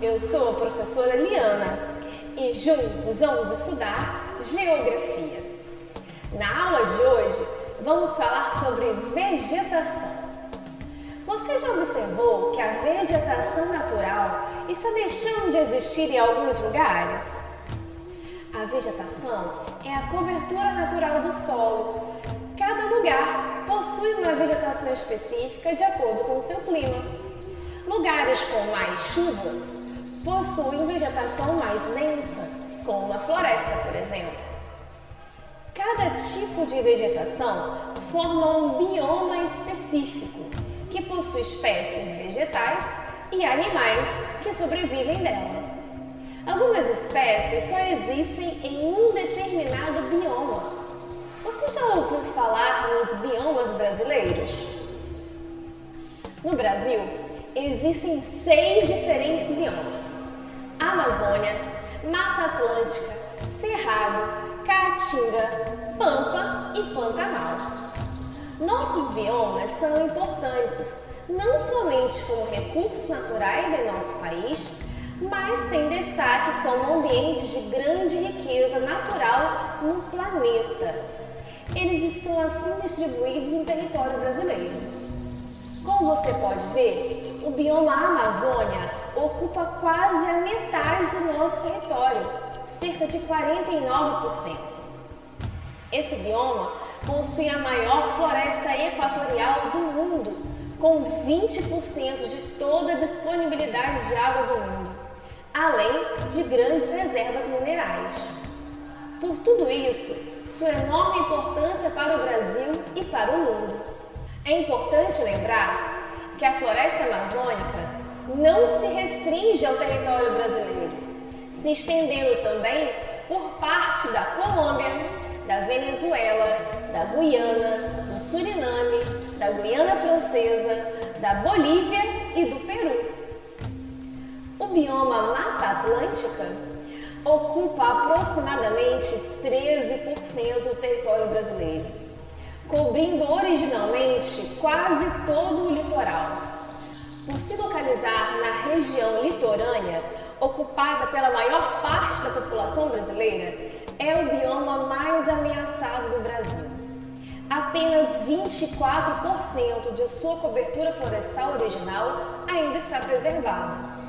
Eu sou a professora Liana e juntos vamos estudar Geografia. Na aula de hoje, vamos falar sobre vegetação. Você já observou que a vegetação natural está deixando de existir em alguns lugares? A vegetação é a cobertura natural do solo. Cada lugar possui uma vegetação específica de acordo com o seu clima. Lugares com mais chuvas possuem vegetação mais densa, como uma floresta, por exemplo. Cada tipo de vegetação forma um bioma específico, que possui espécies vegetais e animais que sobrevivem dela. Algumas espécies só existem em um determinado bioma. Você já ouviu falar nos biomas brasileiros? No Brasil, existem 6 diferentes biomas: Amazônia, Mata Atlântica, Cerrado, Caatinga, Pampa e Pantanal. Nossos biomas são importantes, não somente como recursos naturais em nosso país, mas têm destaque como ambientes de grande riqueza natural no planeta. Eles estão assim distribuídos no território brasileiro. Como você pode ver, o bioma Amazônia ocupa quase a metade do nosso território, cerca de 49%. Esse bioma possui a maior floresta equatorial do mundo, com 20% de toda a disponibilidade de água do mundo, além de grandes reservas minerais. Por tudo isso, sua enorme importância para o Brasil e para o mundo. É importante lembrar que a floresta amazônica não se restringe ao território brasileiro, se estendendo também por parte da Colômbia, da Venezuela, da Guiana, do Suriname, da Guiana Francesa, da Bolívia e do Peru. O bioma Mata Atlântica ocupa aproximadamente 13% do território brasileiro, cobrindo originalmente quase todo o litoral. Por se localizar na região litorânea, ocupada pela maior parte da população brasileira, é o bioma mais ameaçado do Brasil. Apenas 24% de sua cobertura florestal original ainda está preservada.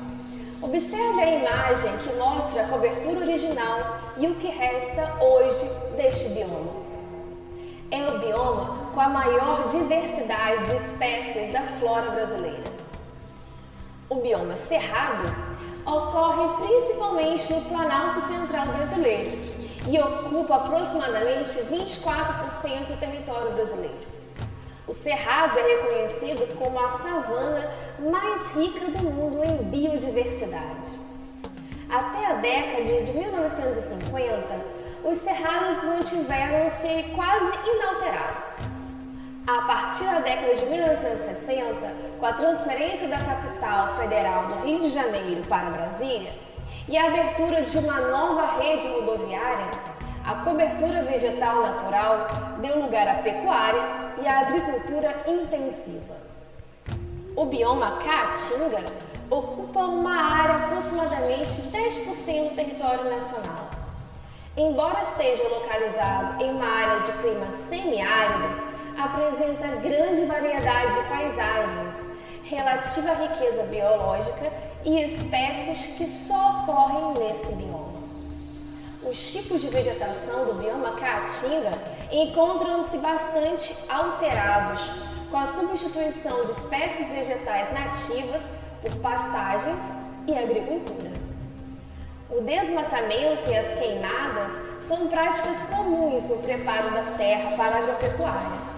Observe a imagem que mostra a cobertura original e o que resta hoje deste bioma. É o bioma com a maior diversidade de espécies da flora brasileira. O bioma Cerrado ocorre principalmente no Planalto Central brasileiro e ocupa aproximadamente 24% do território brasileiro. O Cerrado é reconhecido como a savana mais rica do mundo em biodiversidade. Até a década de 1950, os cerrados mantiveram-se quase inalterados. A partir da década de 1960, com a transferência da capital federal do Rio de Janeiro para Brasília e a abertura de uma nova rede rodoviária, a cobertura vegetal natural deu lugar à pecuária e à agricultura intensiva. O bioma Caatinga ocupa uma área aproximadamente 10% do território nacional. Embora esteja localizado em uma área de clima semiárido, apresenta grande variedade de paisagens, relativa à riqueza biológica e espécies que só ocorrem nesse bioma. Os tipos de vegetação do bioma Caatinga encontram-se bastante alterados, com a substituição de espécies vegetais nativas por pastagens e agricultura. O desmatamento e as queimadas são práticas comuns no preparo da terra para a agropecuária.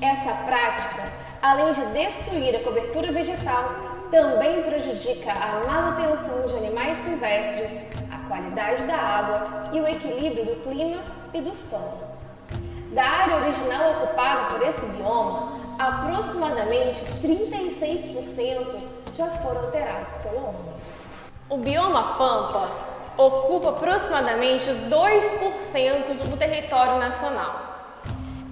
Essa prática, além de destruir a cobertura vegetal, também prejudica a manutenção de animais silvestres, a qualidade da água e o equilíbrio do clima e do solo. Da área original ocupada por esse bioma, aproximadamente 36% já foram alterados pelo homem. O bioma Pampa ocupa aproximadamente 2% do território nacional.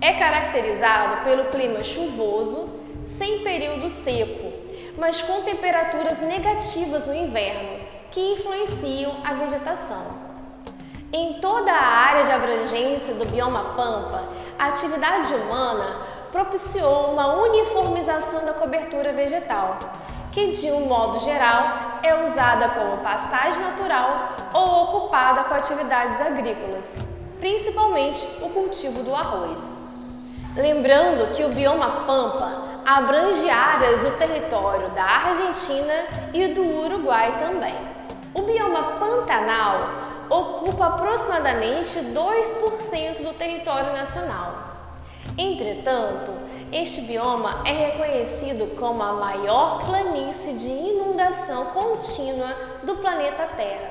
É caracterizado pelo clima chuvoso, sem período seco, mas com temperaturas negativas no inverno, que influenciam a vegetação. Em toda a área de abrangência do bioma Pampa, a atividade humana propiciou uma uniformização da cobertura vegetal, que de um modo geral é usada como pastagem natural ou ocupada com atividades agrícolas, principalmente o cultivo do arroz. Lembrando que o bioma Pampa abrange áreas do território da Argentina e do Uruguai também. O bioma Pantanal ocupa aproximadamente 2% do território nacional. Entretanto, este bioma é reconhecido como a maior planície de inundação contínua do planeta Terra,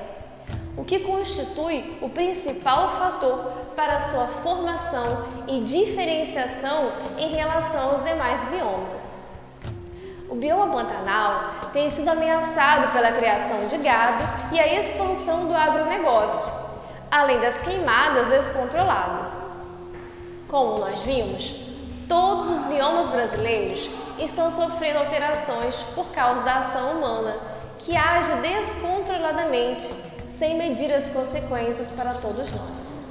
o que constitui o principal fator para sua formação e diferenciação em relação aos demais biomas. O bioma Pantanal tem sido ameaçado pela criação de gado e a expansão do agronegócio, além das queimadas descontroladas. Como nós vimos, todos os biomas brasileiros estão sofrendo alterações por causa da ação humana, que age descontroladamente, sem medir as consequências para todos nós.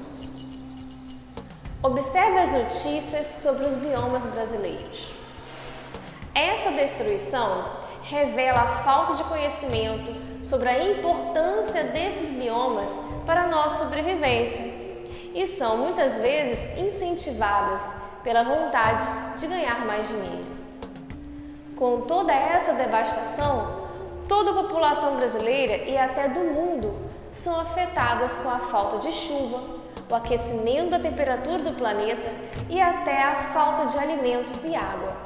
Observe as notícias sobre os biomas brasileiros. Essa destruição revela a falta de conhecimento sobre a importância desses biomas para a nossa sobrevivência e são muitas vezes incentivadas pela vontade de ganhar mais dinheiro. Com toda essa devastação, toda a população brasileira e até do mundo são afetadas com a falta de chuva, o aquecimento da temperatura do planeta e até a falta de alimentos e água.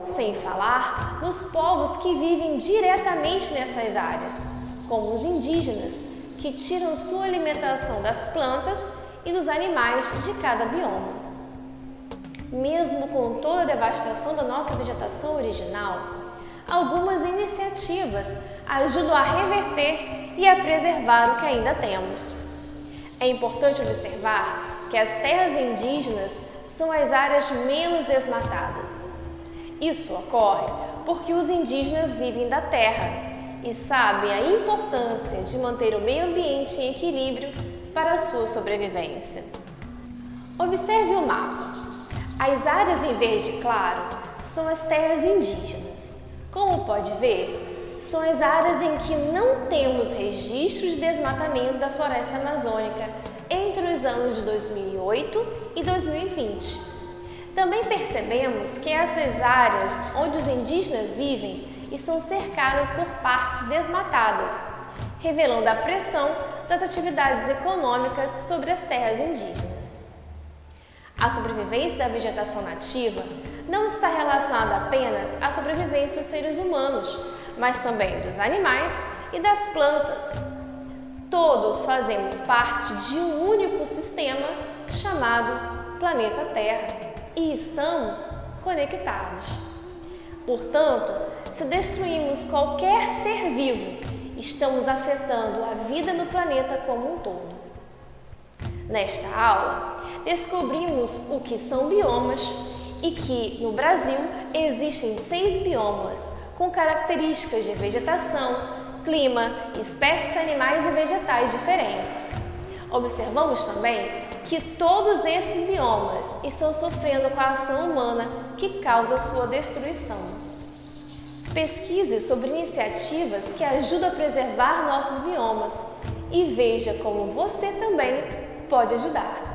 Sem falar nos povos que vivem diretamente nessas áreas, como os indígenas, que tiram sua alimentação das plantas e dos animais de cada bioma. Mesmo com toda a devastação da nossa vegetação original, algumas iniciativas ajudam a reverter e a preservar o que ainda temos. É importante observar que as terras indígenas são as áreas menos desmatadas. Isso ocorre porque os indígenas vivem da terra e sabem a importância de manter o meio ambiente em equilíbrio para a sua sobrevivência. Observe o mapa. As áreas em verde claro são as terras indígenas. Como pode ver, são as áreas em que não temos registros de desmatamento da floresta amazônica entre os anos de 2008 e 2020. Também percebemos que essas áreas onde os indígenas vivem estão cercadas por partes desmatadas, revelando a pressão das atividades econômicas sobre as terras indígenas. A sobrevivência da vegetação nativa não está relacionada apenas à sobrevivência dos seres humanos, mas também dos animais e das plantas. Todos fazemos parte de um único sistema chamado planeta Terra. E estamos conectados. Portanto, se destruímos qualquer ser vivo, estamos afetando a vida no planeta como um todo. Nesta aula, descobrimos o que são biomas e que, no Brasil, existem 6 biomas com características de vegetação, clima, espécies animais e vegetais diferentes. Observamos também que todos esses biomas estão sofrendo com a ação humana que causa sua destruição. Pesquise sobre iniciativas que ajudam a preservar nossos biomas e veja como você também pode ajudar.